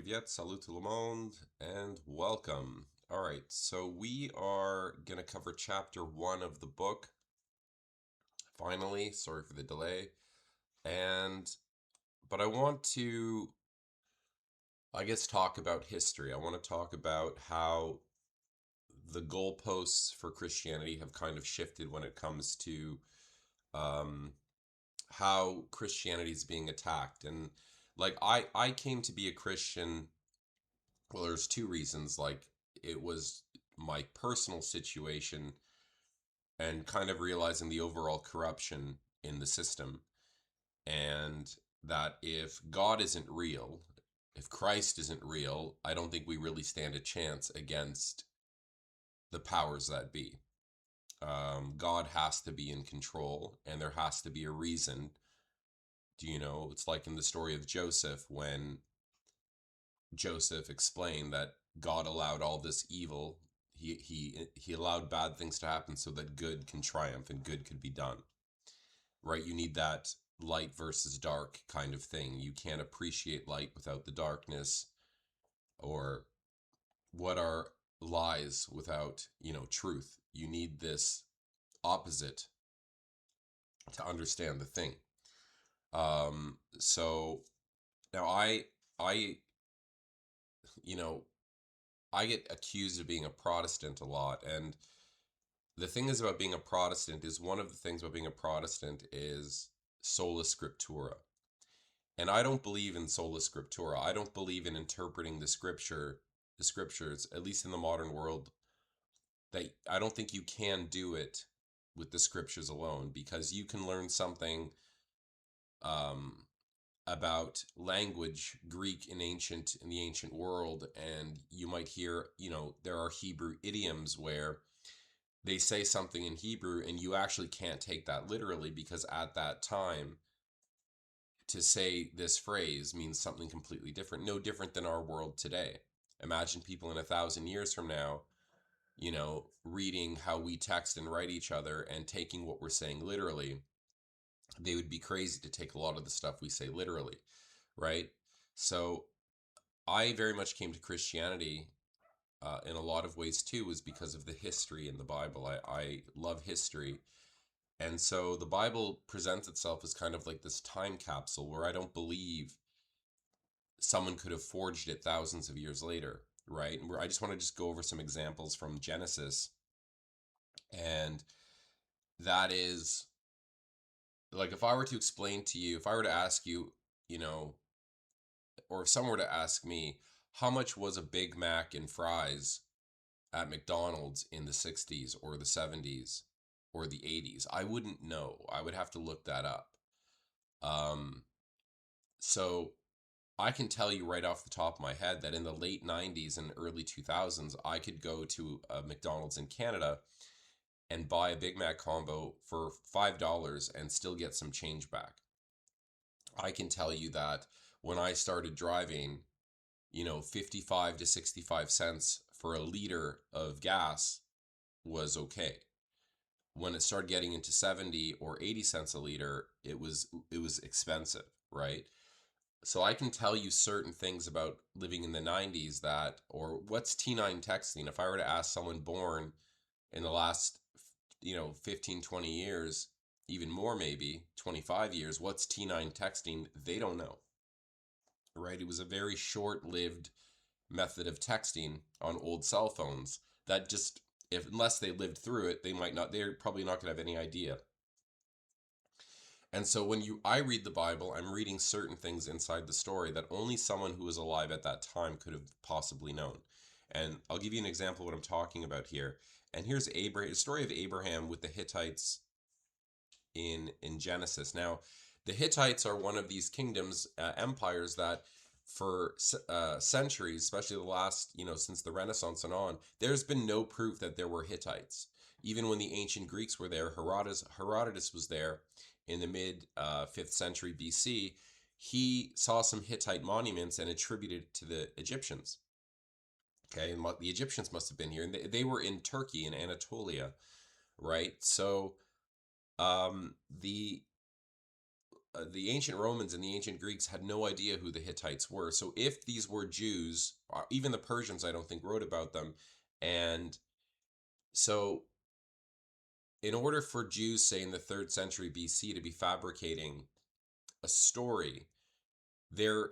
yet. Salut tout le monde and welcome. All right, so we are going to cover chapter 1 of the book. Finally, sorry for the delay. But I want to, talk about history. I want to talk about how the goalposts for Christianity have kind of shifted when it comes to um, how Christianity is being attacked. And I came to be a Christian. Well, there's two reasons. It was my personal situation and kind of realizing the overall corruption in the system, and that if God isn't real, if Christ isn't real, I don't think we really stand a chance against the powers that be. God has to be in control, and there has to be a reason. It's like in the story of Joseph, when Joseph explained that God allowed all this evil. He allowed bad things to happen so that good can triumph and good could be done. Right? You need that light versus dark kind of thing. You can't appreciate light without the darkness, or what are lies without, truth. You need this opposite to understand the thing. So now I, you know, I get accused of being a Protestant a lot. And the thing is about being a Protestant is one of the things about being a Protestant is sola scriptura. And I don't believe in sola scriptura. I don't believe in interpreting the scriptures, at least in the modern world, that I don't think you can do it with the scriptures alone, because you can learn something um, about language, Greek in the ancient world, and you might hear, there are Hebrew idioms where they say something in Hebrew and you actually can't take that literally, because at that time to say this phrase means something completely different, no different than our world today. Imagine people in 1,000 years from now, reading how we text and write each other and taking what we're saying literally. They would be crazy to take a lot of the stuff we say literally, right? So I very much came to Christianity in a lot of ways too, was because of the history in the Bible. I love history. And so the Bible presents itself as kind of like this time capsule where I don't believe someone could have forged it thousands of years later, right? And where I just want to just go over some examples from Genesis. And that is, like, if I were to explain to you, if I were to ask you, you know, or if someone were to ask me, how much was a Big Mac and fries at McDonald's in the 60s or the 70s or the 80s, I wouldn't know. I would have to look that up. Um, so I can tell you right off the top of my head that in the late 90s and early 2000s, I could go to a McDonald's in Canada and buy a Big Mac combo for $5 and still get some change back. I can tell you that when I started driving, 55 to 65 cents for a liter of gas was okay. When it started getting into 70 or 80 cents a liter, it was expensive, right? So I can tell you certain things about living in the 90s, that, or what's T9 texting. If I were to ask someone born in the last, 15, 20 years, even more, maybe 25 years, what's T9 texting, they don't know, right? It was a very short-lived method of texting on old cell phones that just, if unless they lived through it, they're probably not going to have any idea. And so when I read the Bible, I'm reading certain things inside the story that only someone who was alive at that time could have possibly known. And I'll give you an example of what I'm talking about here. And here's Abraham, the story of Abraham with the Hittites in Genesis. Now, the Hittites are one of these kingdoms, empires that for centuries, especially the last, since the Renaissance and on, there's been no proof that there were Hittites. Even when the ancient Greeks were there, Herodotus was there in the mid 5th century BC. He saw some Hittite monuments and attributed it to the Egyptians. Okay, and the Egyptians must have been here, and they were in Turkey and Anatolia, right? So the the ancient Romans and the ancient Greeks had no idea who the Hittites were. So if these were Jews, even the Persians, I don't think wrote about them. And so, in order for Jews, say in the 3rd century BC, to be fabricating a story, they're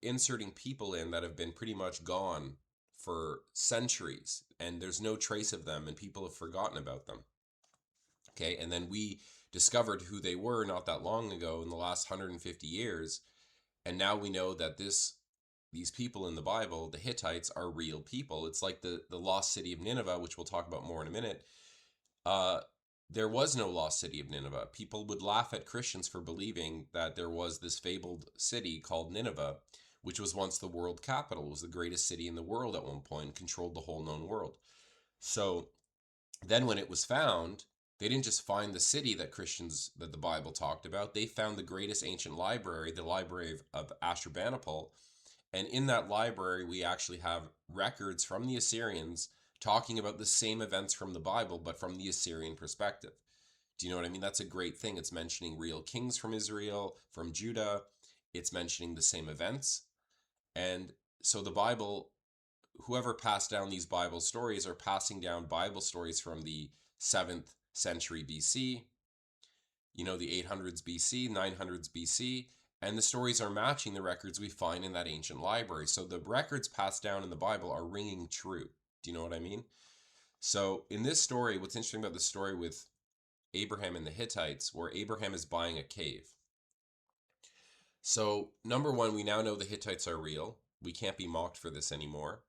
inserting people in that have been pretty much gone for centuries, and there's no trace of them, and people have forgotten about them. Okay, and then we discovered who they were not that long ago in the last 150 years, and now we know that these people in the Bible, the Hittites, are real people. It's like the lost city of Nineveh, which we'll talk about more in a minute. uh, there was no lost city of Nineveh. People would laugh at Christians for believing that there was this fabled city called Nineveh, which was once the world capital. It was the greatest city in the world at one point, controlled the whole known world. So then when it was found, they didn't just find the city that the Bible talked about. They found the greatest ancient library, the Library of Ashurbanipal. And in that library, we actually have records from the Assyrians talking about the same events from the Bible, but from the Assyrian perspective. Do you know what I mean? That's a great thing. It's mentioning real kings from Israel, from Judah. It's mentioning the same events. And so the Bible, whoever passed down these Bible stories are passing down Bible stories from the 7th century BC, the 800s BC, 900s BC, and the stories are matching the records we find in that ancient library. So the records passed down in the Bible are ringing true. Do you know what I mean? So in this story, what's interesting about the story with Abraham and the Hittites, where Abraham is buying a cave. So, number one, we now know the Hittites are real. We can't be mocked for this anymore.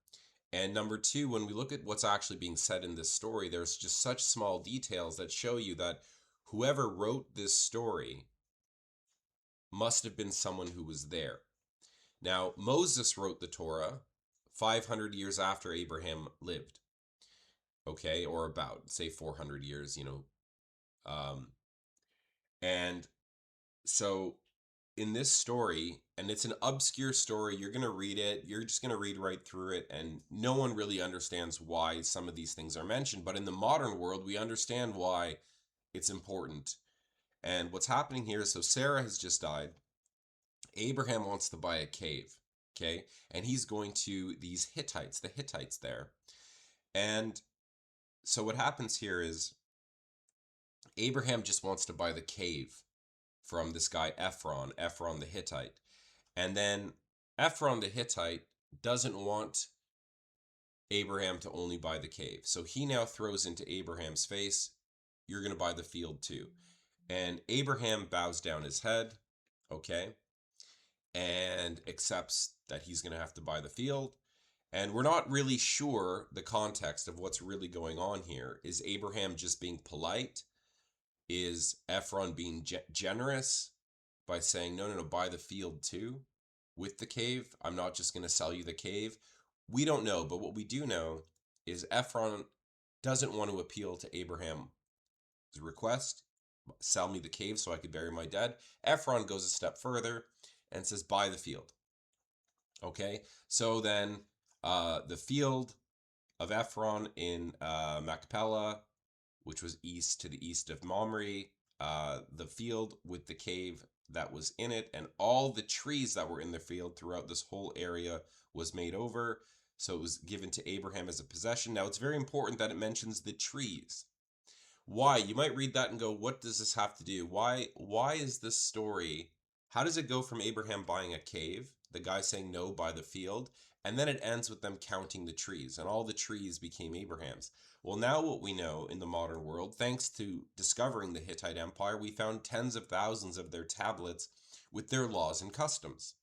And number two, when we look at what's actually being said in this story, there's just such small details that show you that whoever wrote this story must have been someone who was there. Now, Moses wrote the Torah 500 years after Abraham lived, okay, or about, say, 400 years, and so in this story, and it's an obscure story, you're going to read it, you're just going to read right through it, and no one really understands why some of these things are mentioned. But in the modern world, we understand why it's important. And what's happening here is, so Sarah has just died. Abraham wants to buy a cave, okay? And he's going to these Hittites, the Hittites there. And so what happens here is Abraham just wants to buy the cave from this guy Ephron the Hittite. And then Ephron the Hittite doesn't want Abraham to only buy the cave. So he now throws into Abraham's face, you're going to buy the field too. And Abraham bows down his head, okay, and accepts that he's going to have to buy the field. And we're not really sure the context of what's really going on here. Is Abraham just being polite? Is Ephron being generous by saying, no, no, no, buy the field too with the cave? I'm not just going to sell you the cave. We don't know, but what we do know is Ephron doesn't want to appeal to Abraham's request, sell me the cave so I could bury my dead. Ephron goes a step further and says, buy the field. Okay, so then the field of Ephron in Machpelah, which was to the east of Mamre, the field with the cave that was in it, and all the trees that were in the field throughout this whole area was made over. So it was given to Abraham as a possession. Now it's very important that it mentions the trees. Why? You might read that and go, what does this have to do? Why is this story, how does it go from Abraham buying a cave, the guy saying no, buy the field, and then it ends with them counting the trees, and all the trees became Abraham's? Well, now what we know in the modern world, thanks to discovering the Hittite Empire, we found tens of thousands of their tablets with their laws and customs.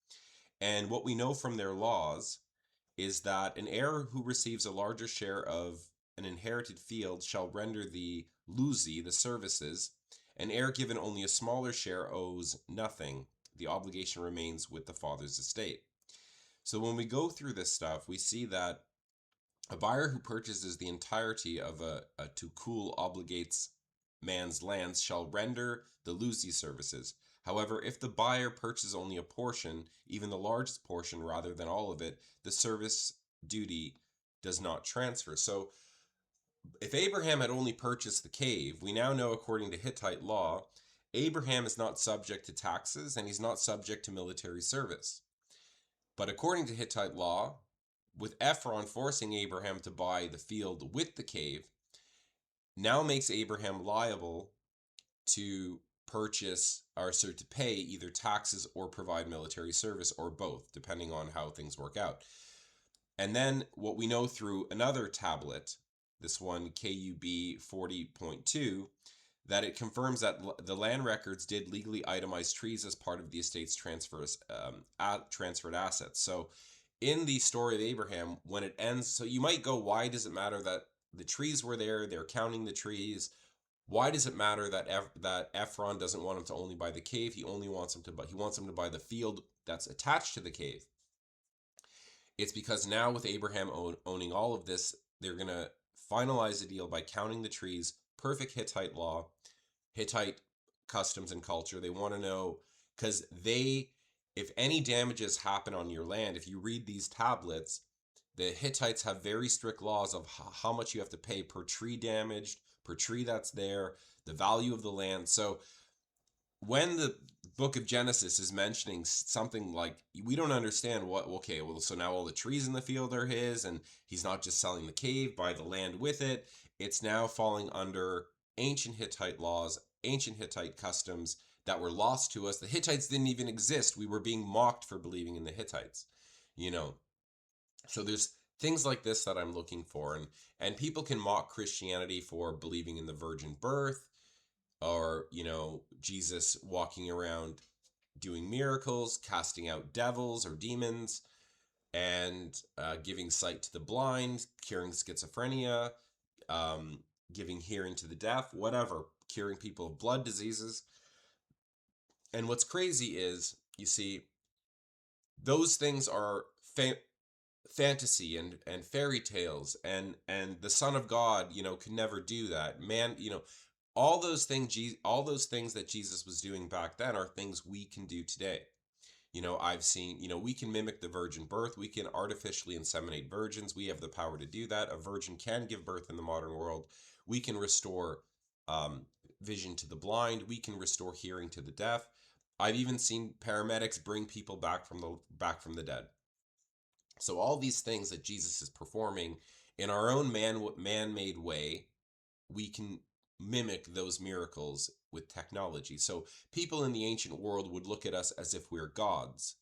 And what we know from their laws is that an heir who receives a larger share of an inherited field shall render the luzi, the services. An heir given only a smaller share owes nothing. The obligation remains with the father's estate. So when we go through this stuff, we see that a buyer who purchases the entirety of a tukul obligates man's lands shall render the luzi services. However, if the buyer purchases only a portion, even the largest portion rather than all of it, the service duty does not transfer. So if Abraham had only purchased the cave, we now know according to Hittite law, Abraham is not subject to taxes and he's not subject to military service. But according to Hittite law, with Ephron forcing Abraham to buy the field with the cave, now makes Abraham liable to purchase or so to pay either taxes or provide military service or both, depending on how things work out. And then what we know through another tablet, this one KUB 40.2, that it confirms that the land records did legally itemize trees as part of the estate's transferred assets. So in the story of Abraham, when it ends, so you might go, why does it matter that the trees were there? They're counting the trees. Why does it matter that that Ephron doesn't want him to only buy the cave? He only wants him to buy. He wants him to buy the field that's attached to the cave. It's because now with Abraham owning all of this, they're gonna finalize the deal by counting the trees. Perfect Hittite law, Hittite customs and culture. They want to know because if any damages happen on your land, if you read these tablets, the Hittites have very strict laws of how much you have to pay per tree damaged, per tree that's there, the value of the land. So when the book of Genesis is mentioning something like, we don't understand what, okay, well, so now all the trees in the field are his, and he's not just selling the cave, buy the land with it. It's now falling under ancient Hittite laws, ancient Hittite customs that were lost to us. The Hittites didn't even exist. We were being mocked for believing in the Hittites, you know. So there's things like this that I'm looking for, and people can mock Christianity for believing in the virgin birth, or Jesus walking around doing miracles, casting out devils or demons, and giving sight to the blind, curing schizophrenia, um, giving hearing to the deaf, whatever, curing people of blood diseases. And what's crazy is, you see, those things are fantasy and fairy tales, and the Son of God could never do that. Man, all those things that Jesus was doing back then are things we can do today. I've seen, we can mimic the virgin birth. We can artificially inseminate virgins. We have the power to do that. A virgin can give birth in the modern world. We can restore um, vision to the blind. We can restore hearing to the deaf. I've even seen paramedics bring people back from the dead. So all these things that Jesus is performing in our own man-made way, we can mimic those miracles with technology. So people in the ancient world would look at us as if we're gods,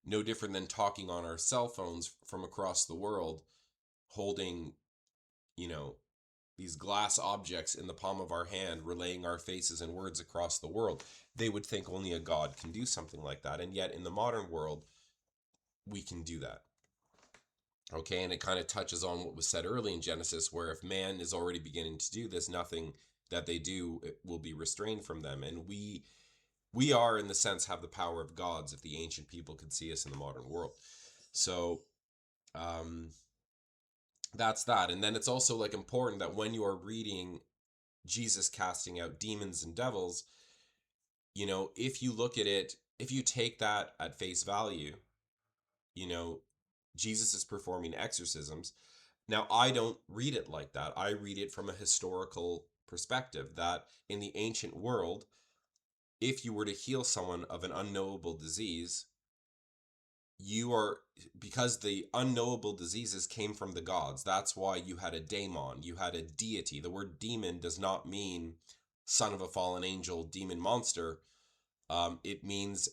no different than talking on our cell phones from across the world, holding, you know, these glass objects in the palm of our hand, relaying our faces and words across the world. They would think only a god can do something like that. And yet in the modern world, we can do that. Okay, and it kind of touches on what was said early in Genesis, where if man is already beginning to do this, nothing that they do will be restrained from them. And we are, in the sense, have the power of gods if the ancient people could see us in the modern world. So um, that's that. And then it's also like important that when you are reading Jesus casting out demons and devils, if you look at it, if you take that at face value, you know, Jesus is performing exorcisms. Now, I don't read it like that. I read it from a historical perspective that in the ancient world, if you were to heal someone of an unknowable disease, you are, because the unknowable diseases came from the gods. That's why you had a daemon, you had a deity. The word demon does not mean son of a fallen angel, demon monster. It means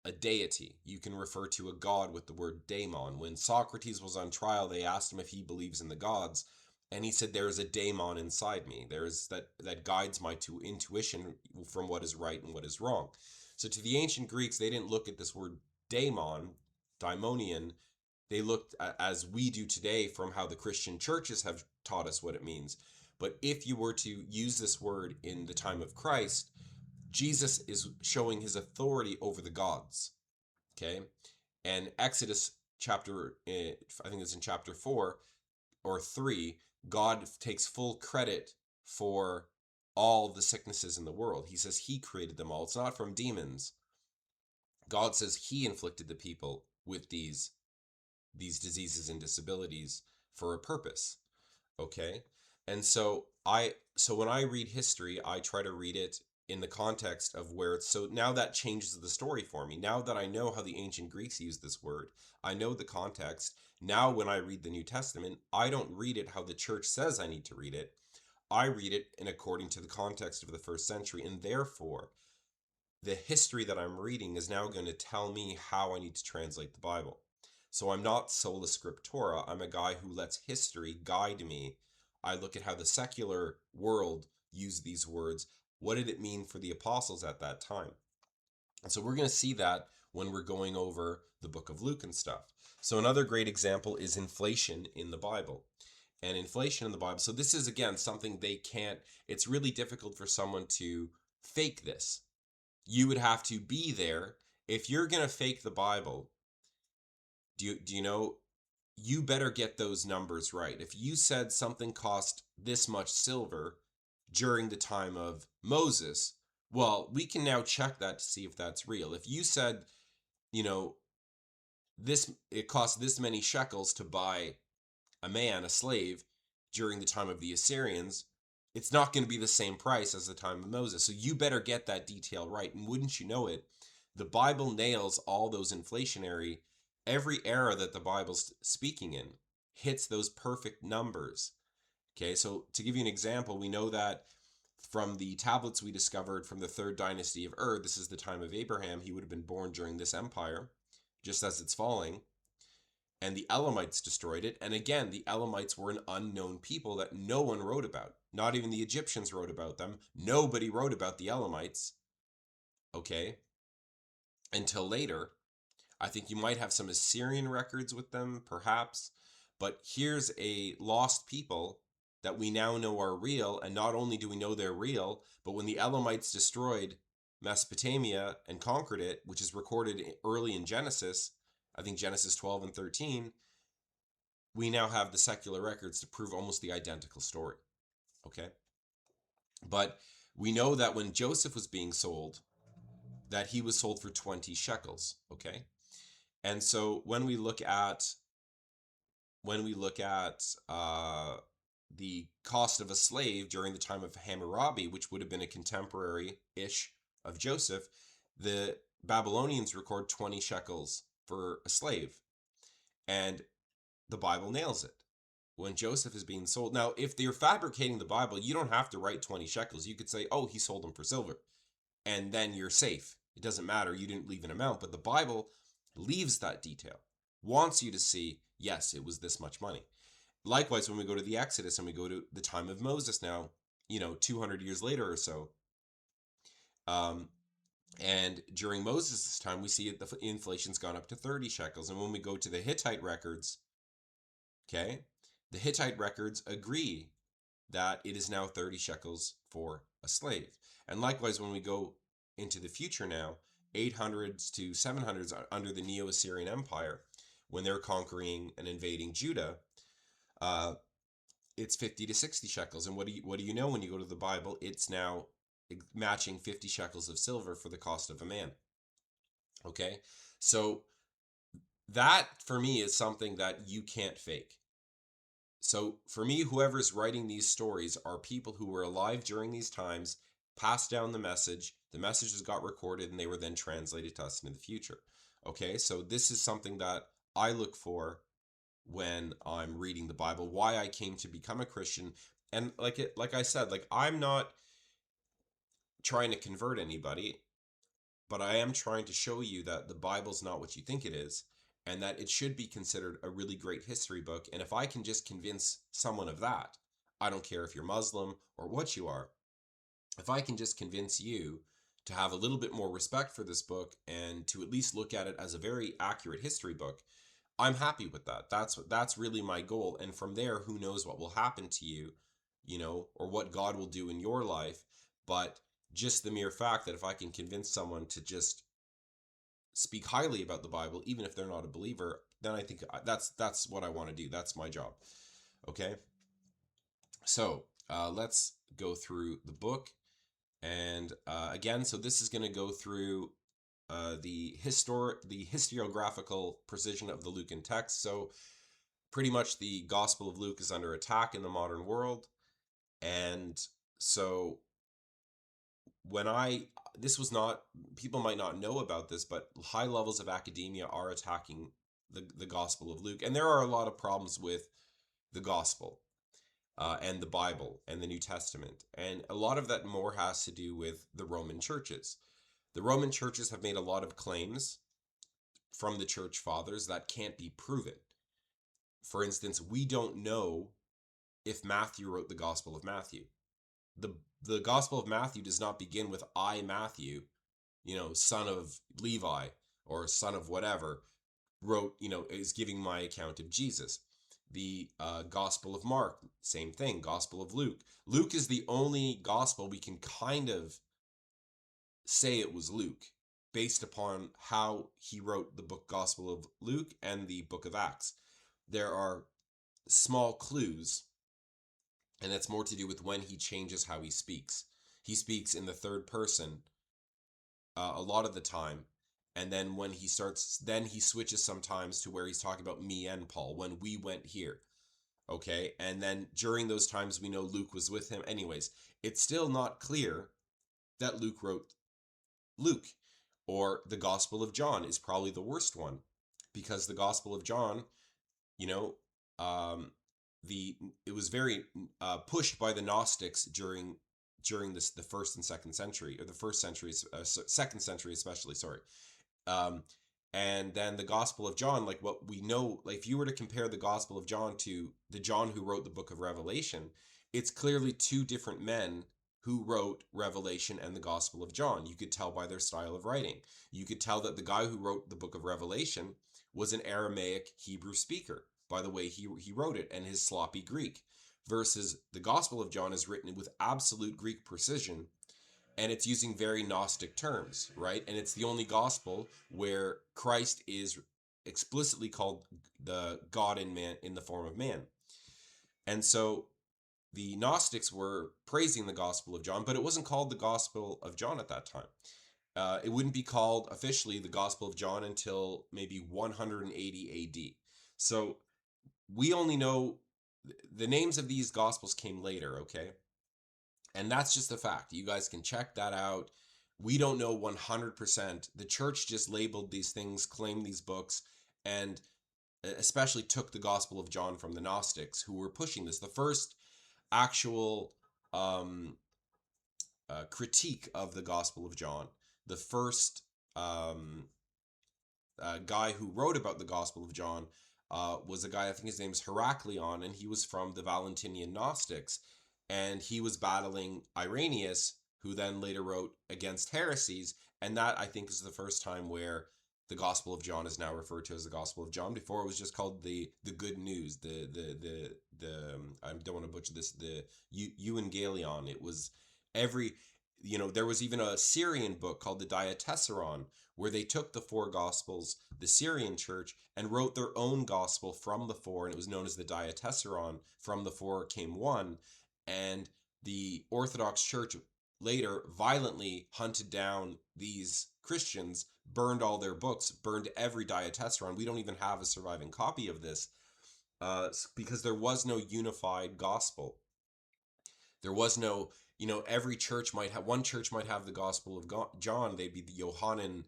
a deity. You can refer to a god with the word daemon. When Socrates was on trial, they asked him if he believes in the gods, and he said, there is a daemon inside me. There is that guides my intuition from what is right and what is wrong. So to the ancient Greeks, they didn't look at this word daemon, daimonian. They looked at, as we do today, from how the Christian churches have taught us what it means. But if you were to use this word in the time of Christ, Jesus is showing his authority over the gods. Okay, and Exodus chapter, I think it's in chapter 4 or 3, God takes full credit for all the sicknesses in the world. He says he created them all. It's not from demons. God says he inflicted the people with these diseases and disabilities for a purpose. Okay, and so when I read history, I try to read it in the context of where it's, so now that changes the story for me. Now that I know how the ancient Greeks used this word, I know the context. Now when I read the New Testament, I don't read it how the church says I need to read it. I read it in according to the context of the first century, and therefore the history that I'm reading is now going to tell me how I need to translate the Bible. So I'm not sola scriptura. I'm a guy who lets history guide me. I look at how the secular world used these words. What did it mean for the apostles at that time? And so we're going to see that when we're going over the book of Luke and stuff. So another great example is inflation in the Bible. And inflation in the Bible. So this is, again, something they can't, it's really difficult for someone to fake this. You would have to be there. If you're going to fake the Bible, do you know, you better get those numbers right. If you said something cost this much silver during the time of Moses, well, we can now check that to see if that's real. If you said, you know, this, it cost this many shekels to buy a slave, during the time of the Assyrians, it's not going to be the same price as the time of Moses. So you better get that detail right. And wouldn't you know it, the Bible nails all those inflationary, every era that the Bible's speaking in hits those perfect numbers. Okay, so to give you an example, we know that from the tablets we discovered from the third dynasty of Ur, this is the time of Abraham, he would have been born during this empire, just as it's falling, and the Elamites destroyed it. And again, the Elamites were an unknown people that no one wrote about. Not even the Egyptians wrote about them. Nobody wrote about the Elamites, okay, until later. I think you might have some Assyrian records with them, perhaps. But here's a lost people that we now know are real. And not only do we know they're real, but when the Elamites destroyed Mesopotamia and conquered it, which is recorded early in Genesis, I think Genesis 12 and 13, we now have the secular records to prove almost the identical story. Okay? But we know that when Joseph was being sold, that he was sold for 20 shekels. Okay? And so when we look at the cost of a slave during the time of Hammurabi, which would have been a contemporary-ish of Joseph, the Babylonians record 20 shekels for a slave. And the Bible nails it. When Joseph is being sold. Now, if they're fabricating the Bible, you don't have to write 20 shekels. You could say, oh, he sold them for silver. And then you're safe. It doesn't matter. You didn't leave an amount. But the Bible leaves that detail. Wants you to see, yes, it was this much money. Likewise, when we go to the Exodus and we go to the time of Moses now, 200 years later or so, and during Moses' time, we see the inflation's gone up to 30 shekels. And when we go to the Hittite records, okay, the Hittite records agree that it is now 30 shekels for a slave. And likewise, when we go into the future now, 800s to 700s under the Neo-Assyrian Empire, when they're conquering and invading Judah, it's 50 to 60 shekels. And what do you know when you go to the Bible? It's now matching 50 shekels of silver for the cost of a man. Okay? So that, for me, is something that you can't fake. So for me, whoever's writing these stories are people who were alive during these times, passed down the message, the messages got recorded, and they were then translated to us into the future. Okay, so this is something that I look for when I'm reading the Bible, why I came to become a Christian. And like I said, I'm not trying to convert anybody, but I am trying to show you that the Bible's not what you think it is, and that it should be considered a really great history book. And if I can just convince someone of that, I don't care if you're Muslim or what you are, if I can just convince you to have a little bit more respect for this book and to at least look at it as a very accurate history book, I'm happy with that. That's really my goal. And from there, who knows what will happen to you, or what God will do in your life. But just the mere fact that if I can convince someone to just speak highly about the Bible, even if they're not a believer, then I think that's what I want to do. That's my job. Okay. So let's go through the book. And again, so this is going to go through the historiographical precision of the Lucan text. So pretty much the Gospel of Luke is under attack in the modern world. And so when I this was not, people might not know about this, but high levels of academia are attacking the Gospel of Luke, and there are a lot of problems with the Gospel and the Bible and the New Testament, and a lot of that more has to do with the Roman churches. The Roman churches have made a lot of claims from the church fathers that can't be proven. For instance, we don't know if Matthew wrote the Gospel of Matthew. The the Gospel of Matthew does not begin with I Matthew, son of Levi or son of whatever, wrote, is giving my account of Jesus. The Gospel of Mark, same thing. Gospel of Luke. Luke is the only gospel we can kind of say it was Luke, based upon how he wrote the book Gospel of Luke and the book of Acts. There are small clues, and that's more to do with when he changes how he speaks. He speaks in the third person a lot of the time, and then when he starts, then he switches sometimes to where he's talking about me and Paul when we went here. Okay, and then during those times we know Luke was with him. Anyways, it's still not clear that Luke wrote Luke. Or the Gospel of John is probably the worst one, because the Gospel of John, you know, um, the it was very pushed by the Gnostics during the first and second century, or the first century, second century especially. Sorry, um, and then the Gospel of John, like what we know, like if you were to compare the Gospel of John to the John who wrote the book of Revelation, it's clearly two different men who wrote Revelation and the Gospel of John. You could tell by their style of writing. You could tell that the guy who wrote the book of Revelation was an Aramaic Hebrew speaker by the way he wrote it and his sloppy Greek, versus the Gospel of John is written with absolute Greek precision, and it's using very Gnostic terms, right? And it's the only gospel where Christ is explicitly called the God in man, in the form of man. And so the Gnostics were praising the Gospel of John, but it wasn't called the Gospel of John at that time. It wouldn't be called officially the Gospel of John until maybe 180 AD. So we only know the names of these Gospels came later, okay? And that's just a fact. You guys can check that out. We don't know 100%. The church just labeled these things, claimed these books, and especially took the Gospel of John from the Gnostics, who were pushing this. The first actual critique of the Gospel of John, the first guy who wrote about the Gospel of John was a guy, I think his name is Heraclion, and he was from the Valentinian Gnostics, and he was battling Irenaeus, who then later wrote against heresies, and that I think is the first time where the Gospel of John is now referred to as the Gospel of John. Before it was just called the Good News, the I don't want to butcher this, the Evangelion. It was every, there was even a Syrian book called the Diatessaron, where they took the four Gospels, the Syrian church, and wrote their own Gospel from the four, and it was known as the Diatessaron. From the four came one, and the Orthodox Church later violently hunted down these Christians, burned all their books, burned every Diatessaron. We don't even have a surviving copy of this because there was no unified gospel. There was no, every church might have, one church might have the Gospel of John, they'd be the Johannine,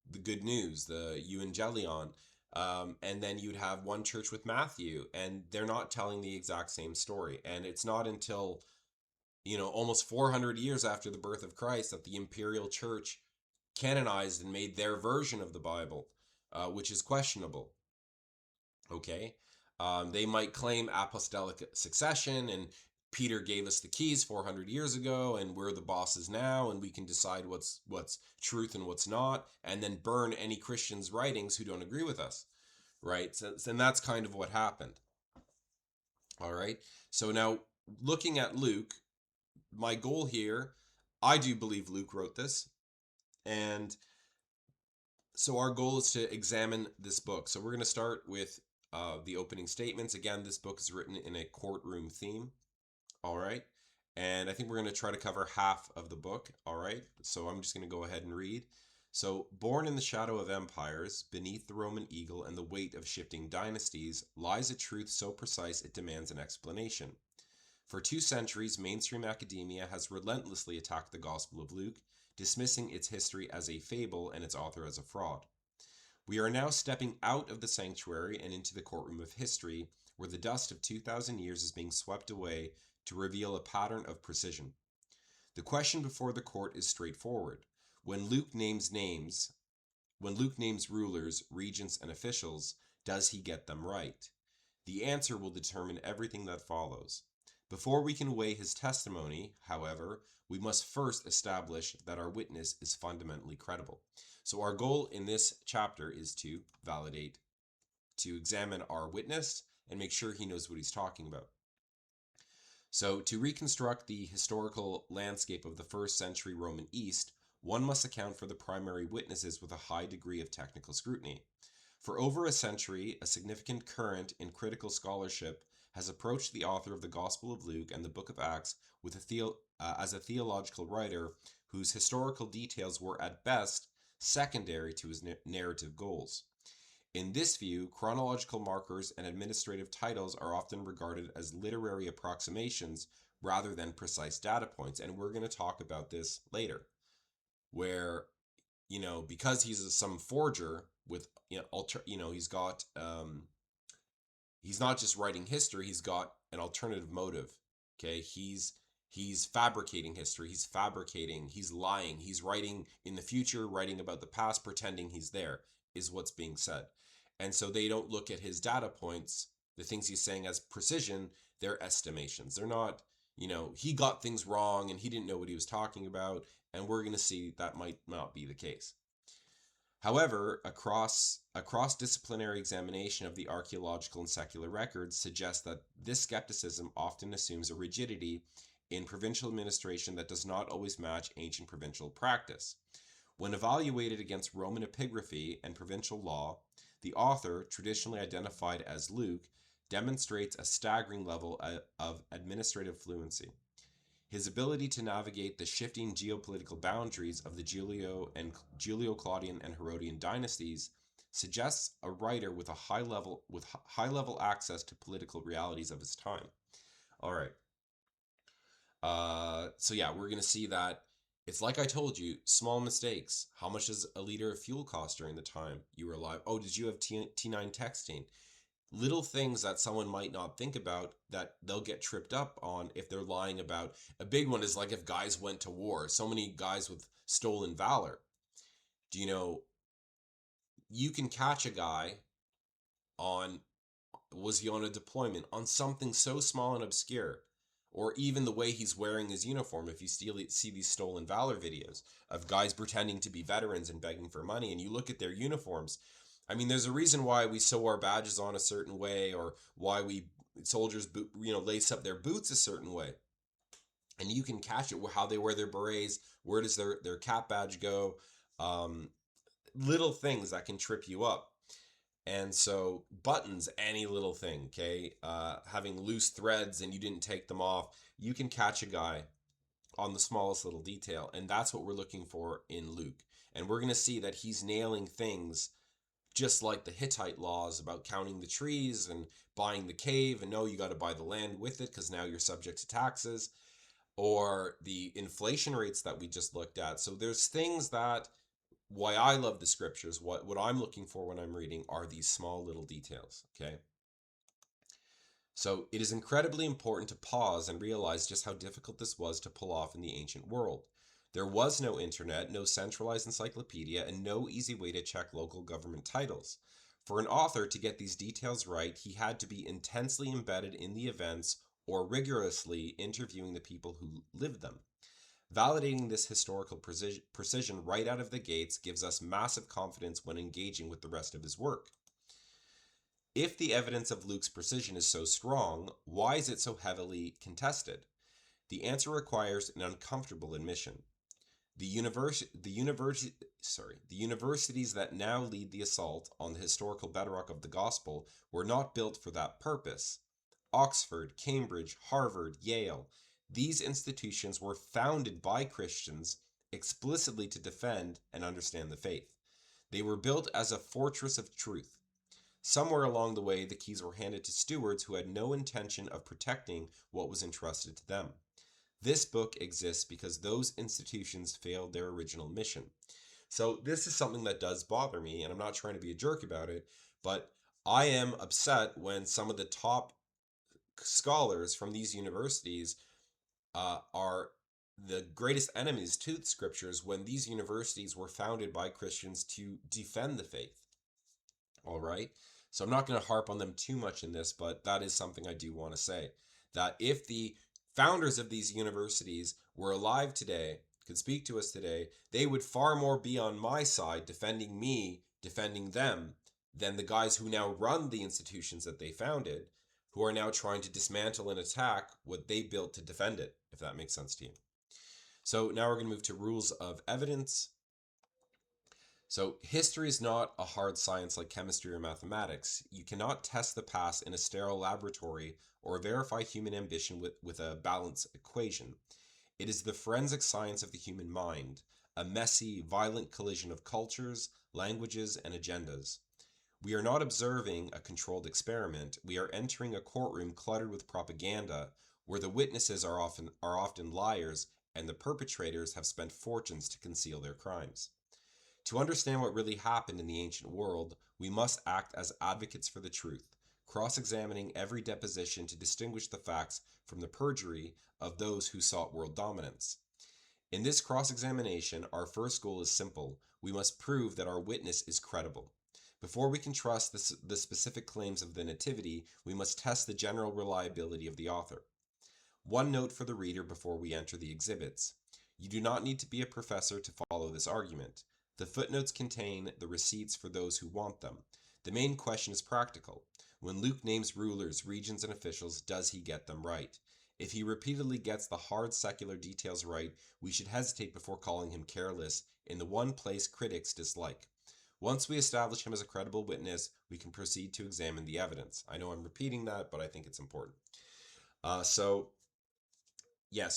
the Good News, the Evangelion. And then you'd have one church with Matthew, and they're not telling the exact same story. And it's not until, almost 400 years after the birth of Christ that the imperial church canonized and made their version of the Bible, which is questionable. Okay? They might claim apostolic succession, and Peter gave us the keys 400 years ago, and we're the bosses now, and we can decide what's truth and what's not, and then burn any Christians' writings who don't agree with us, right? So, and that's kind of what happened. All right. So now, looking at Luke, my goal here, I do believe Luke wrote this, and so our goal is to examine this book. So we're going to start with the opening statements. Again, this book is written in a courtroom theme. All right. And I think we're going to try to cover half of the book. All right. So I'm just going to go ahead and read. So, born in the shadow of empires, beneath the Roman eagle and the weight of shifting dynasties, lies a truth so precise it demands an explanation. For 2 centuries, mainstream academia has relentlessly attacked the Gospel of Luke, dismissing its history as a fable and its author as a fraud. We are now stepping out of the sanctuary and into the courtroom of history, where the dust of 2,000 years is being swept away to reveal a pattern of precision. The question before the court is straightforward. When Luke names rulers, regents, and officials, does he get them right? The answer will determine everything that follows. Before we can weigh his testimony, however, we must first establish that our witness is fundamentally credible. So our goal in this chapter is to examine our witness and make sure he knows what he's talking about. So to reconstruct the historical landscape of the first century Roman East, one must account for the primary witnesses with a high degree of technical scrutiny. For over a century, a significant current in critical scholarship has approached the author of the Gospel of Luke and the Book of Acts as a theological writer whose historical details were at best secondary to his narrative goals. In this view, chronological markers and administrative titles are often regarded as literary approximations rather than precise data points, and we're going to talk about this later, where because he's some forger with he's not just writing history, he's got an alternative motive. Okay, he's fabricating history, he's lying, he's writing in the future, writing about the past, pretending he's there, is what's being said. And so they don't look at his data points, the things he's saying, as precision. They're estimations. They're not, he got things wrong and he didn't know what he was talking about, and we're going to see that might not be the case. However, a cross-disciplinary examination of the archaeological and secular records suggests that this skepticism often assumes a rigidity in provincial administration that does not always match ancient provincial practice. When evaluated against Roman epigraphy and provincial law, the author, traditionally identified as Luke, demonstrates a staggering level of administrative fluency. His ability to navigate the shifting geopolitical boundaries of the Julio-Claudian and Herodian dynasties suggests a writer with high-level access to political realities of his time. All right. So yeah, we're gonna see that it's like I told you, small mistakes. How much does a liter of fuel cost during the time you were alive? Oh, did you have T9 texting? Little things that someone might not think about that they'll get tripped up on if they're lying about. A big one is like if guys went to war. So many guys with stolen valor. Do you know, you can catch a guy on, was he on a deployment, on something so small and obscure, or even the way he's wearing his uniform. If you see these stolen valor videos of guys pretending to be veterans and begging for money, and you look at their uniforms, I mean, there's a reason why we sew our badges on a certain way, or why soldiers lace up their boots a certain way. And you can catch it, how they wear their berets, where does their cap badge go, little things that can trip you up. And so buttons, any little thing, okay, having loose threads and you didn't take them off, you can catch a guy on the smallest little detail. And that's what we're looking for in Luke. And we're going to see that he's nailing things just like the Hittite laws about counting the trees and buying the cave, and no, you got to buy the land with it because now you're subject to taxes, or the inflation rates that we just looked at. So there's things that, why I love the scriptures, what I'm looking for when I'm reading, are these small little details, okay? So it is incredibly important to pause and realize just how difficult this was to pull off in the ancient world. There was no internet, no centralized encyclopedia, and no easy way to check local government titles. For an author to get these details right, he had to be intensely embedded in the events or rigorously interviewing the people who lived them. Validating this historical precision right out of the gates gives us massive confidence when engaging with the rest of his work. If the evidence of Luke's precision is so strong, why is it so heavily contested? The answer requires an uncomfortable admission. The universities that now lead the assault on the historical bedrock of the gospel were not built for that purpose. Oxford, Cambridge, Harvard, Yale, these institutions were founded by Christians explicitly to defend and understand the faith. They were built as a fortress of truth. Somewhere along the way, the keys were handed to stewards who had no intention of protecting what was entrusted to them. This book exists because those institutions failed their original mission. So, this is something that does bother me, and I'm not trying to be a jerk about it, but I am upset when some of the top scholars from these universities are the greatest enemies to the scriptures when these universities were founded by Christians to defend the faith. All right. So I'm not going to harp on them too much in this, but that is something I do want to say. That if the founders of these universities were alive today, could speak to us today, they would far more be on my side defending me, defending them, than the guys who now run the institutions that they founded, who are now trying to dismantle and attack what they built to defend it, if that makes sense to you. So now we're going to move to rules of evidence. So, history is not a hard science like chemistry or mathematics. You cannot test the past in a sterile laboratory or verify human ambition with a balance equation. It is the forensic science of the human mind, a messy, violent collision of cultures, languages, and agendas. We are not observing a controlled experiment. We are entering a courtroom cluttered with propaganda, where the witnesses are often liars and the perpetrators have spent fortunes to conceal their crimes. To understand what really happened in the ancient world, we must act as advocates for the truth, cross-examining every deposition to distinguish the facts from the perjury of those who sought world dominance. In this cross-examination, our first goal is simple. We must prove that our witness is credible. Before we can trust the specific claims of the nativity, we must test the general reliability of the author. One note for the reader before we enter the exhibits. You do not need to be a professor to follow this argument. The footnotes contain the receipts for those who want them. The main question is practical. When Luke names rulers, regions, and officials, does he get them right? If he repeatedly gets the hard secular details right, we should hesitate before calling him careless in the one place critics dislike. Once we establish him as a credible witness, we can proceed to examine the evidence. I know I'm repeating that, but I think it's important. So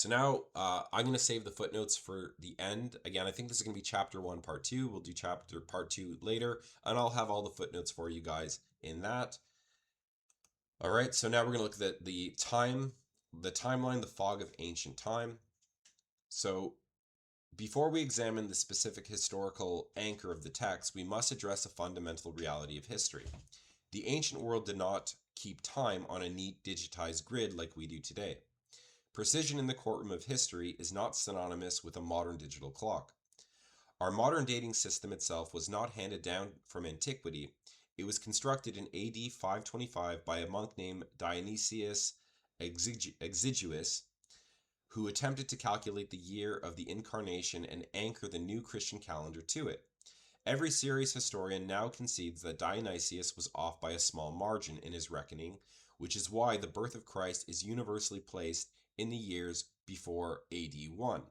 now I'm going to save the footnotes for the end. Again, I think this is going to be chapter 1, part 2. We'll do chapter part 2 later, and I'll have all the footnotes for you guys in that. All right, so now we're going to look at the timeline, the fog of ancient time. So before we examine the specific historical anchor of the text, we must address a fundamental reality of history. The ancient world did not keep time on a neat digitized grid like we do today. Precision in the courtroom of history is not synonymous with a modern digital clock. Our modern dating system itself was not handed down from antiquity. It was constructed in AD 525 by a monk named Dionysius Exiguus, who attempted to calculate the year of the incarnation and anchor the new Christian calendar to it. Every serious historian now concedes that Dionysius was off by a small margin in his reckoning, which is why the birth of Christ is universally placed in the years before AD 1.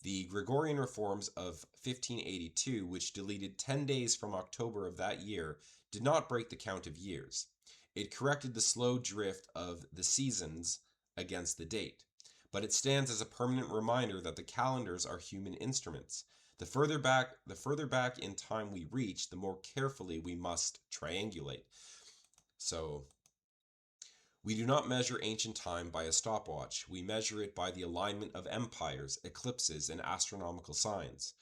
The Gregorian reforms of 1582, which deleted 10 days from October of that year, did not break the count of years. It corrected the slow drift of the seasons against the date, but it stands as a permanent reminder that the calendars are human instruments. The further back in time we reach, the more carefully we must triangulate. So, we do not measure ancient time by a stopwatch. We measure it by the alignment of empires, eclipses, and astronomical signs.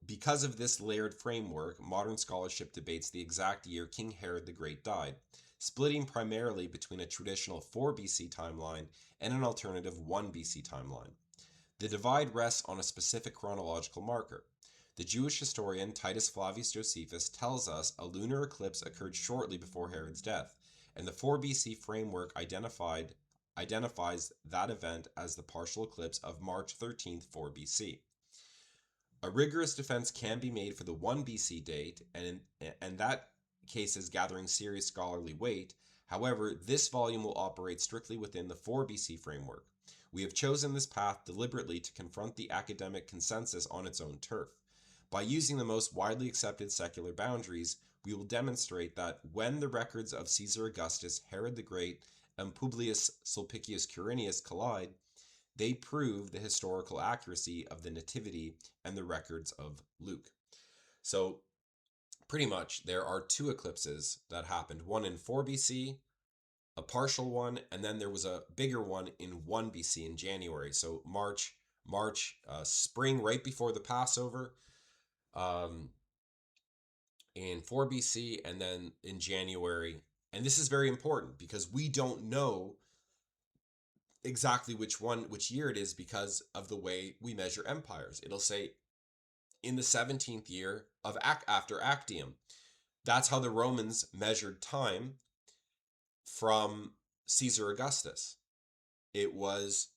Because of this layered framework, modern scholarship debates the exact year King Herod the Great died, splitting primarily between a traditional 4 BC timeline and an alternative 1 BC timeline. The divide rests on a specific chronological marker. The Jewish historian Titus Flavius Josephus tells us a lunar eclipse occurred shortly before Herod's death, and the 4 BC framework identifies that event as the partial eclipse of March 13th, 4 BC. A rigorous defense can be made for the 1 BC date, and that case is gathering serious scholarly weight. However, this volume will operate strictly within the 4 BC framework. We have chosen this path deliberately to confront the academic consensus on its own turf. By using the most widely accepted secular boundaries, we will demonstrate that when the records of Caesar Augustus, Herod the Great, and Publius Sulpicius Quirinius collide, they prove the historical accuracy of the Nativity and the records of Luke. So, pretty much there are two eclipses that happened, one in 4 BC, a partial one, and then there was a bigger one in 1 BC in January. So spring, right before the Passover, um, in 4 BC, and then in January. And this is very important because we don't know exactly which year it is because of the way we measure empires. It'll say in the 17th year of after Actium. That's how the Romans measured time from Caesar Augustus. It was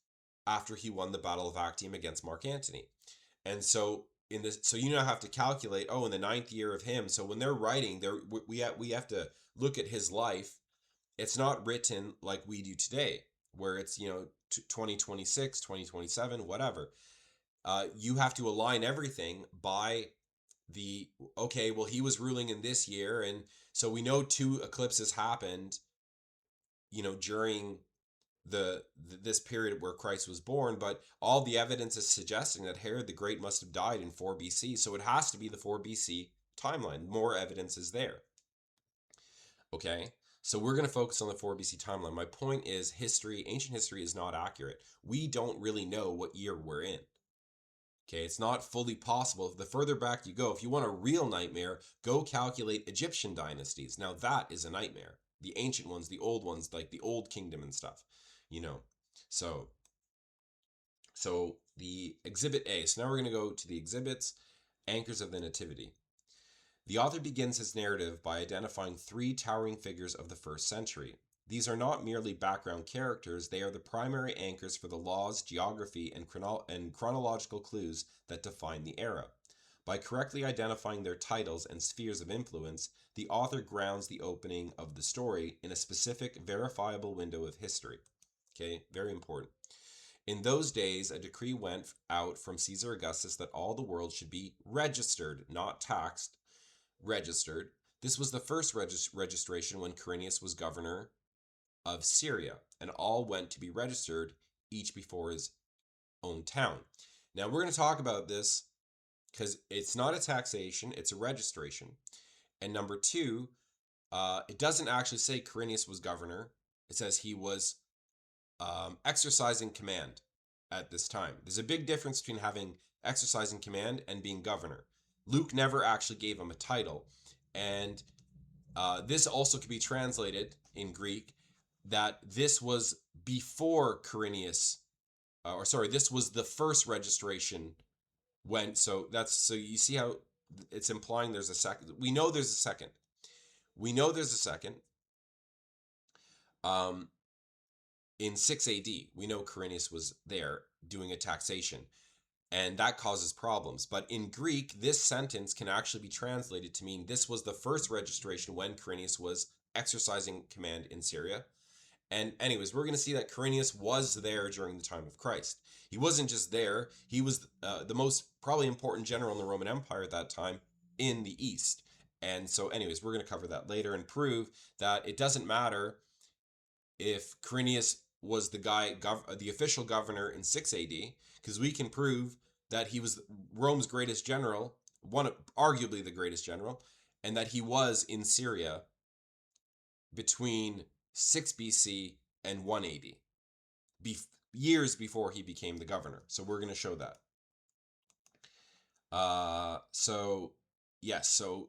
after he won the Battle of Actium against Mark Antony. And so so you now have to calculate, oh, in the 9th year of him. So when they're writing, we have to look at his life. It's not written like we do today, where it's 2026, 2027, whatever. You have to align everything by okay, well, he was ruling in this year, and so we know two eclipses happened during this period where Christ was born, but all the evidence is suggesting that Herod the Great must have died in 4 BC, so it has to be the 4 BC timeline. More evidence is there. Okay, so we're going to focus on the 4 BC timeline. My point is ancient history is not accurate. We don't really know what year we're in. Okay, it's not fully possible. The further back you go, if you want a real nightmare, go calculate Egyptian dynasties. Now that is a nightmare. The ancient ones, the old ones, like the Old Kingdom and stuff, So, the Exhibit A. So now we're going to go to the exhibits, Anchors of the Nativity. The author begins his narrative by identifying 3 towering figures of the first century. These are not merely background characters, they are the primary anchors for the laws, geography, and chronological clues that define the era. By correctly identifying their titles and spheres of influence, the author grounds the opening of the story in a specific, verifiable window of history. Okay, very important. In those days, a decree went out from Caesar Augustus that all the world should be registered, not taxed, registered. This was the first registration when Quirinius was governor of Syria, and all went to be registered, each before his own town. Now we're going to talk about this because it's not a taxation, it's a registration. And number 2, it doesn't actually say Quirinius was governor. It says he was exercising command at this time. There's a big difference between having exercising command and being governor. Luke never actually gave him a title. And this also could be translated in Greek that this was before Quirinius, this was the first registration so you see how it's implying there's a second. We know there's a second. In 6 AD, we know Quirinius was there doing a taxation, and that causes problems. But in Greek, this sentence can actually be translated to mean this was the first registration when Quirinius was exercising command in Syria. And anyways, we're going to see that Quirinius was there during the time of Christ. He wasn't just there. He was the most probably important general in the Roman Empire at that time in the East. And so anyways, we're going to cover that later and prove that it doesn't matter if Quirinius was the official governor in 6 AD, because we can prove that he was Rome's greatest general, arguably the greatest general, and that he was in Syria between 6 BC and 1 AD, years before he became the governor. So we're going to show that. So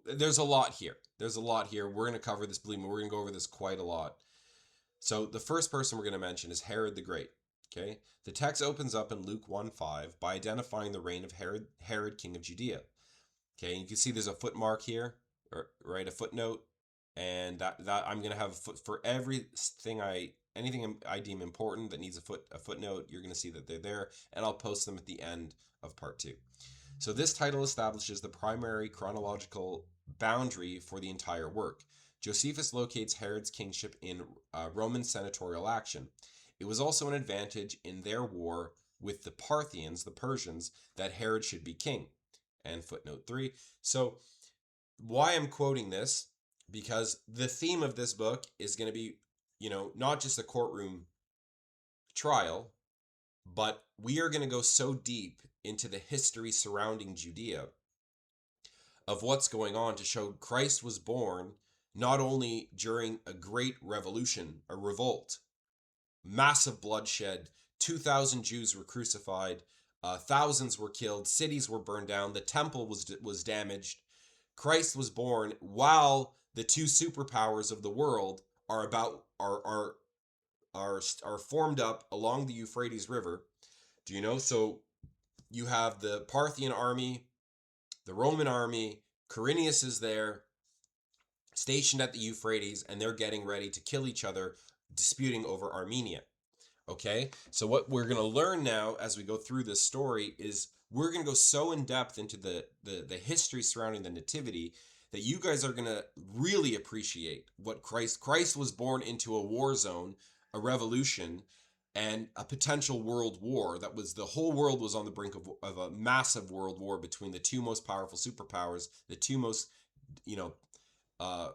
there's a lot here. We're going to cover this, believe me, we're going to go over this quite a lot. So the first person we're going to mention is Herod the Great. Okay, the text opens up in Luke 1:5 by identifying the reign of Herod, king of Judea. Okay, you can see there's a footmark here, right? A footnote. And that I'm going to have for anything I deem important that needs a footnote, you're going to see that they're there, and I'll post them at the end of part 2. So this title establishes the primary chronological boundary for the entire work. Josephus locates Herod's kingship in Roman senatorial action. It was also an advantage in their war with the Parthians, the Persians, that Herod should be king. And footnote 3. So why I'm quoting this, because the theme of this book is going to be, not just a courtroom trial, but we are going to go so deep into the history surrounding Judea of what's going on to show Christ was born not only during a great revolution, a revolt, massive bloodshed, 2,000 Jews were crucified, thousands were killed, cities were burned down, the temple was damaged. Christ was born while the two superpowers of the world are about are formed up along the Euphrates River. Do you know? So you have the Parthian army, the Roman army, Quirinius is there, stationed at the Euphrates, and they're getting ready to kill each other, disputing over Armenia. Okay, so what we're going to learn now as we go through this story is we're going to go so in depth into the history surrounding the nativity that you guys are going to really appreciate what Christ was born into a war zone, a revolution, and a potential world war. That was, the whole world was on the brink of a massive world war between the two most powerful superpowers, the two most, you know, uh,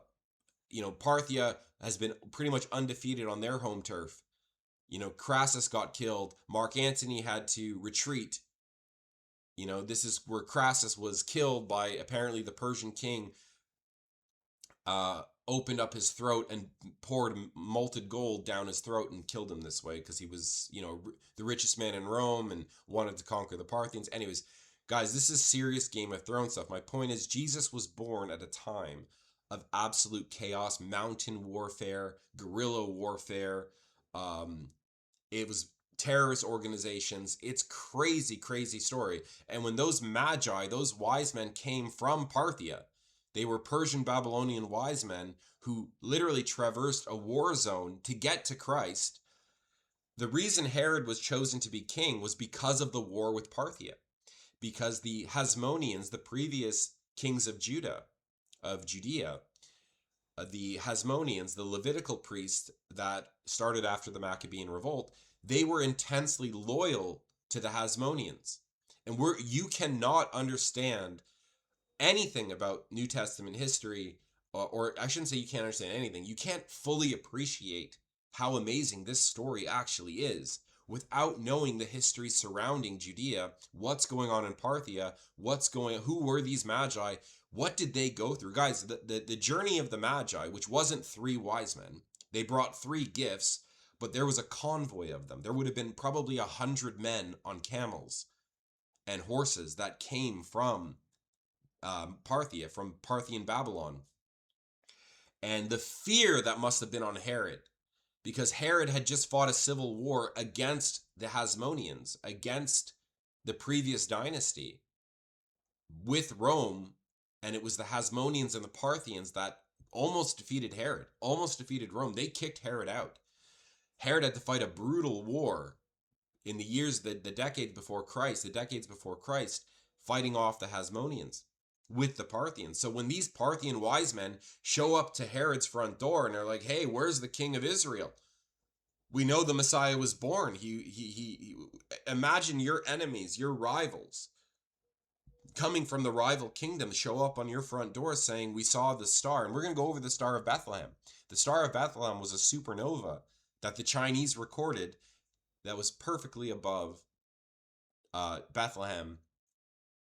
Parthia has been pretty much undefeated on their home turf. Crassus got killed. Mark Antony had to retreat. This is where Crassus was killed by, apparently, the Persian king opened up his throat and poured molten gold down his throat and killed him this way because he was, the richest man in Rome and wanted to conquer the Parthians. Anyways, guys, this is serious Game of Thrones stuff. My point is, Jesus was born at a time of absolute chaos, mountain warfare, guerrilla warfare. It was terrorist organizations. It's crazy, crazy story. And when those magi, those wise men came from Parthia, they were Persian Babylonian wise men who literally traversed a war zone to get to Christ. The reason Herod was chosen to be king was because of the war with Parthia, because the Hasmoneans, the previous kings of Judea, the Hasmoneans, the Levitical priests that started after the Maccabean revolt, they were intensely loyal to the Hasmoneans. And you cannot understand anything about New Testament history, or I shouldn't say you can't understand anything. You can't fully appreciate how amazing this story actually is without knowing the history surrounding Judea, what's going on in Parthia, who were these magi, what did they go through? Guys, the journey of the magi, which wasn't three wise men, they brought three gifts, but there was a convoy of them. There would have been probably 100 men on camels and horses that came from Parthia, from Parthian Babylon. And the fear that must have been on Herod, because Herod had just fought a civil war against the Hasmoneans, against the previous dynasty with Rome, and it was the Hasmoneans and the Parthians that almost defeated Herod, almost defeated Rome. They kicked Herod out. Herod had to fight a brutal war in the years, the decades before Christ, fighting off the Hasmoneans with the Parthians. So when these Parthian wise men show up to Herod's front door and they're like, "Hey, where's the king of Israel? We know the Messiah was born." He imagine your enemies, your rivals, coming from the rival kingdom, show up on your front door saying, "We saw the star." And we're going to go over the Star of Bethlehem. The Star of Bethlehem was a supernova that the Chinese recorded that was perfectly above Bethlehem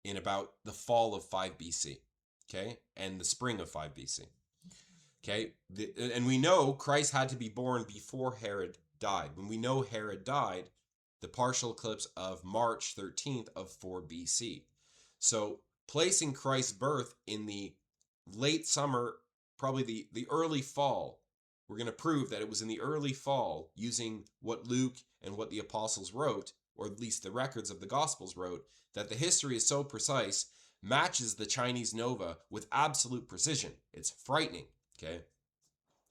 in about the fall of 5 BC, okay, and the spring of 5 BC, okay. And we know Christ had to be born before Herod died. When we know Herod died, the partial eclipse of March 13th of 4 BC. So placing Christ's birth in the late summer, probably the early fall, we're going to prove that it was in the early fall using what Luke and what the apostles wrote, or at least the records of the Gospels wrote, that the history is so precise, matches the Chinese nova with absolute precision. It's frightening, okay?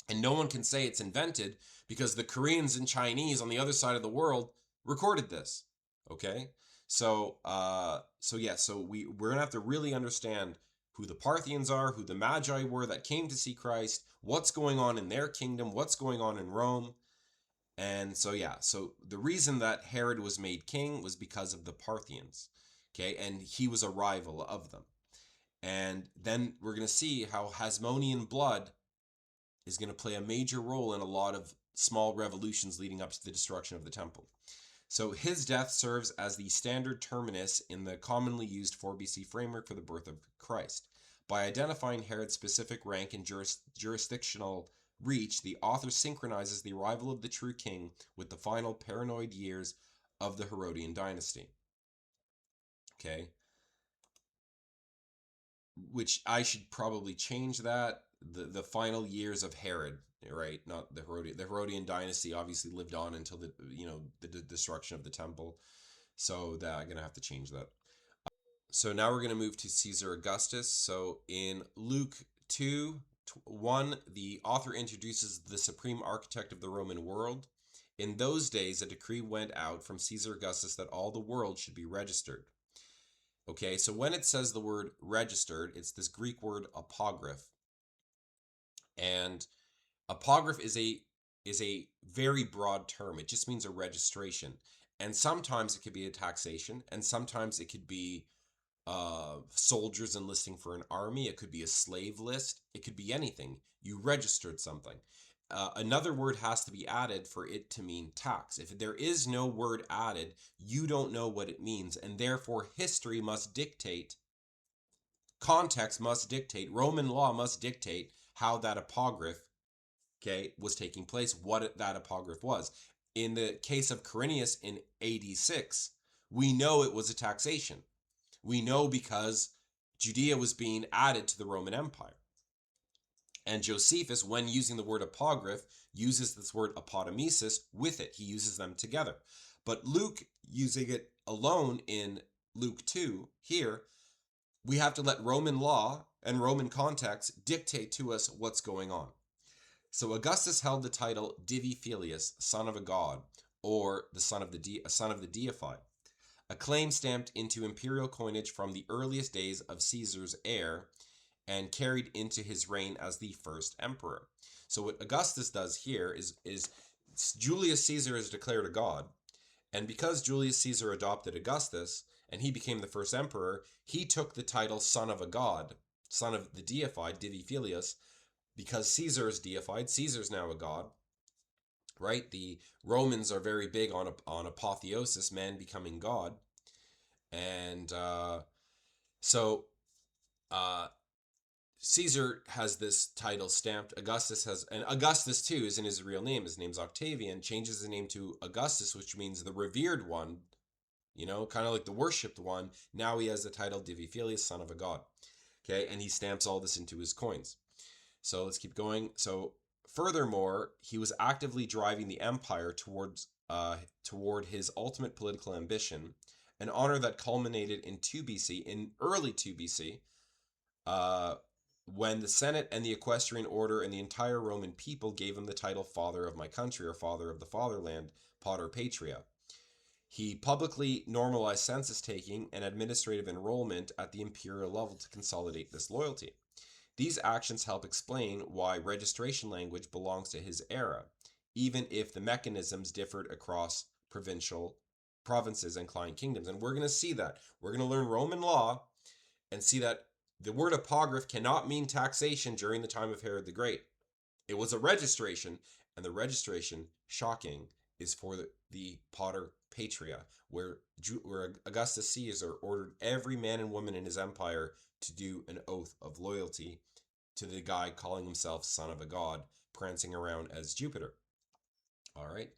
And no one can say it's invented because the Koreans and Chinese on the other side of the world recorded this, okay? So we're gonna have to really understand who the Parthians are, who the Magi were that came to see Christ, what's going on in their kingdom, what's going on in Rome. And so the reason that Herod was made king was because of the Parthians, okay? And he was a rival of them. And then we're going to see how Hasmonean blood is going to play a major role in a lot of small revolutions leading up to the destruction of the temple. So his death serves as the standard terminus in the commonly used 4 BC framework for the birth of Christ. By identifying Herod's specific rank and jurisdictional reach, the author synchronizes the arrival of the true king with the final paranoid years of the Herodian dynasty. Okay? Which I should probably change that. The final years of Herod, right? Not the Herodian. The Herodian dynasty obviously lived on until the destruction of the temple. So that I'm gonna have to change that. So now we're gonna move to Caesar Augustus. So in Luke 2:1, the author introduces the supreme architect of the Roman world. In those days, a decree went out from Caesar Augustus that all the world should be registered. Okay, so when it says the word registered, it's this Greek word apocryph. And apocryph is a very broad term. It just means a registration. And sometimes it could be a taxation, and sometimes it could be soldiers enlisting for an army. It could be a slave list. It could be anything. You registered something. Another word has to be added for it to mean tax. If there is no word added, you don't know what it means, and therefore history must dictate, context must dictate, Roman law must dictate how that apocryph, okay, was taking place, what that apocryph was. In the case of Quirinius in AD 6, we know it was a taxation. We know because Judea was being added to the Roman Empire. And Josephus, when using the word apocryph, uses this word apodomesis with it. He uses them together. But Luke, using it alone in Luke 2, here, we have to let Roman law and Roman context dictate to us what's going on. So Augustus held the title Divi Filius, son of a god, or the son of the deified, a claim stamped into imperial coinage from the earliest days of Caesar's heir and carried into his reign as the first emperor. So what Augustus does here is Julius Caesar is declared a god, and because Julius Caesar adopted Augustus and he became the first emperor, he took the title son of a god, son of the deified, Divi Filius, because Caesar is deified. Caesar's now a god, right? The Romans are very big on apotheosis, man becoming god, and so Caesar has this title stamped. Augustus has, and Augustus too isn't his real name. His name's Octavian. Changes his name to Augustus, which means the revered one. Kind of like the worshipped one. Now he has the title Divi Filius, son of a god. Okay, and he stamps all this into his coins. So let's keep going. So furthermore, he was actively driving the empire toward his ultimate political ambition, an honor that culminated in early 2 BC, when the Senate and the Equestrian Order and the entire Roman people gave him the title Father of my country, or Father of the Fatherland, Pater Patria. He publicly normalized census taking and administrative enrollment at the imperial level to consolidate this loyalty. These actions help explain why registration language belongs to his era, even if the mechanisms differed across provinces and client kingdoms. And we're going to see that. We're going to learn Roman law and see that the word apocryph cannot mean taxation during the time of Herod the Great. It was a registration, and the registration, shocking, is for the Pater Patria, where Augustus Caesar ordered every man and woman in his empire to do an oath of loyalty to the guy calling himself son of a god, prancing around as Jupiter. All right.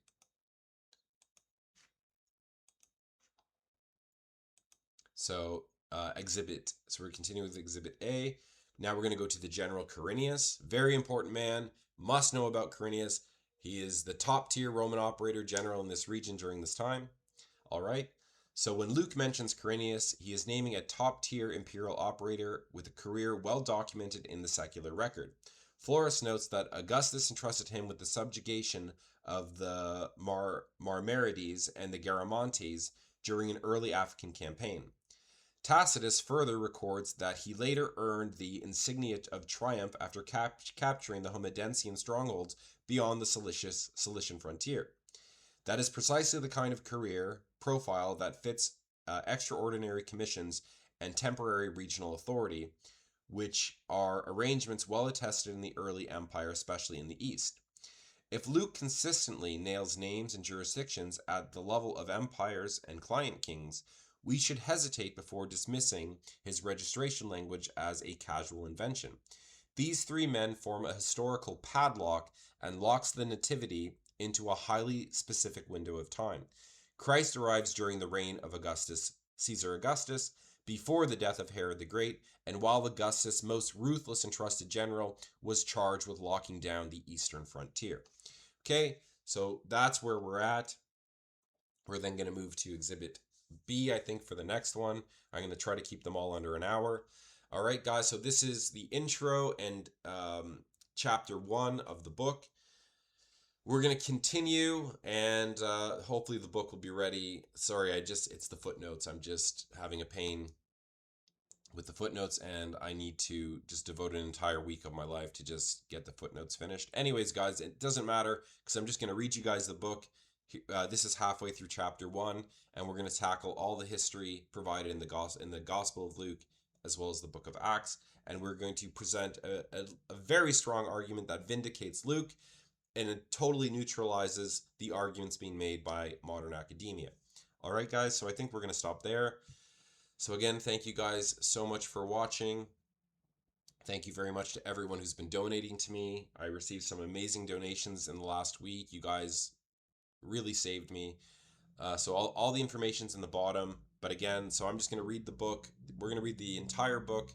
So we're continuing with Exhibit A. Now we're going to go to the General Quirinius. Very important man. Must know about Quirinius. He is the top tier Roman operator general in this region during this time. All right. So when Luke mentions Quirinius, he is naming a top tier imperial operator with a career well documented in the secular record. Florus notes that Augustus entrusted him with the subjugation of the Marmarides and the Garamantes during an early African campaign. Tacitus further records that he later earned the insignia of triumph after capturing the Homodensian strongholds beyond the Cilician frontier. That is precisely the kind of career profile that fits extraordinary commissions and temporary regional authority, which are arrangements well attested in the early empire, especially in the East. If Luke consistently nails names and jurisdictions at the level of empires and client kings, we should hesitate before dismissing his registration language as a casual invention. These three men form a historical padlock and locks the nativity into a highly specific window of time. Christ arrives during the reign of Caesar Augustus, before the death of Herod the Great, and while Augustus' most ruthless and trusted general was charged with locking down the eastern frontier. Okay, so that's where we're at. We're then going to move to Exhibit B, I think, for the next one. I'm going to try to keep them all under an hour. All right, guys, so this is the intro and chapter 1 of the book. We're going to continue, and hopefully the book will be ready. Sorry, it's the footnotes. I'm just having a pain with the footnotes, and I need to just devote an entire week of my life to just get the footnotes finished. Anyways, guys, it doesn't matter because I'm just going to read you guys the book. This is halfway through chapter 1, and we're going to tackle all the history provided in the Gospel of Luke as well as the book of Acts, and we're going to present a very strong argument that vindicates Luke, and it totally neutralizes the arguments being made by modern academia. All right, guys, so I think we're going to stop there. So again, thank you guys so much for watching. Thank you very much to everyone who's been donating to me. I received some amazing donations in the last week. You guys really saved me. So all the information's in the bottom. But again, so I'm just going to read the book. We're going to read the entire book.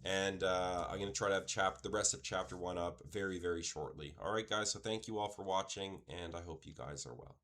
And I'm going to try to have the rest of chapter 1 up very, very shortly. All right, guys, so thank you all for watching, and I hope you guys are well.